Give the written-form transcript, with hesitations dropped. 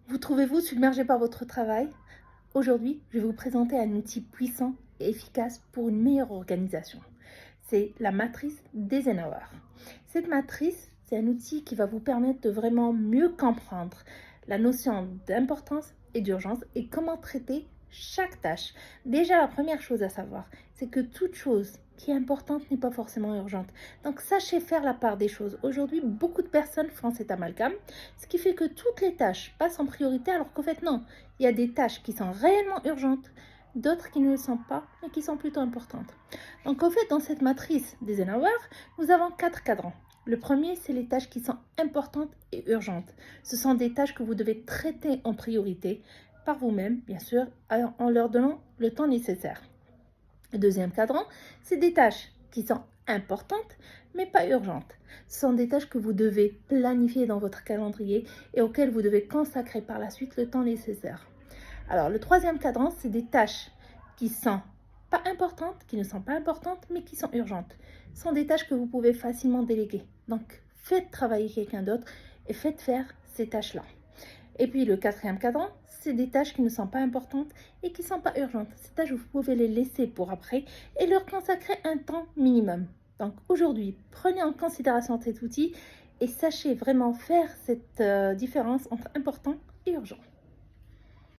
Vous trouvez-vous submergé par votre travail? Aujourd'hui, je vais vous présenter un outil puissant et efficace pour une meilleure organisation. C'est la matrice d'Eisenhower. Cette matrice, c'est un outil qui va vous permettre de vraiment mieux comprendre la notion d'importance et d'urgence et comment traiter chaque tâche. Déjà, la première chose à savoir, c'est que toute chose qui est importante n'est pas forcément urgente. Donc, sachez faire la part des choses. Aujourd'hui, beaucoup de personnes font cet amalgame, ce qui fait que toutes les tâches passent en priorité, alors qu'en fait, non. Il y a des tâches qui sont réellement urgentes, d'autres qui ne le sont pas, mais qui sont plutôt importantes. Donc, en fait, dans cette matrice d'Eisenhower, nous avons 4 cadrans. Le premier, c'est les tâches qui sont importantes et urgentes. Ce sont des tâches que vous devez traiter en priorité par vous-même, bien sûr, en leur donnant le temps nécessaire. Le deuxième cadran, c'est des tâches qui sont importantes, mais pas urgentes. Ce sont des tâches que vous devez planifier dans votre calendrier et auxquelles vous devez consacrer par la suite le temps nécessaire. Alors, le troisième cadran, c'est des tâches qui sont pas importantes, qui ne sont pas importantes, mais qui sont urgentes. Ce sont des tâches que vous pouvez facilement déléguer. Donc, faites travailler quelqu'un d'autre et faites faire ces tâches-là. Et puis, le quatrième cadran, c'est des tâches qui ne sont pas importantes et qui ne sont pas urgentes. Ces tâches, vous pouvez les laisser pour après et leur consacrer un temps minimum. Donc, aujourd'hui, prenez en considération cet outil et sachez vraiment faire cette différence entre important et urgent.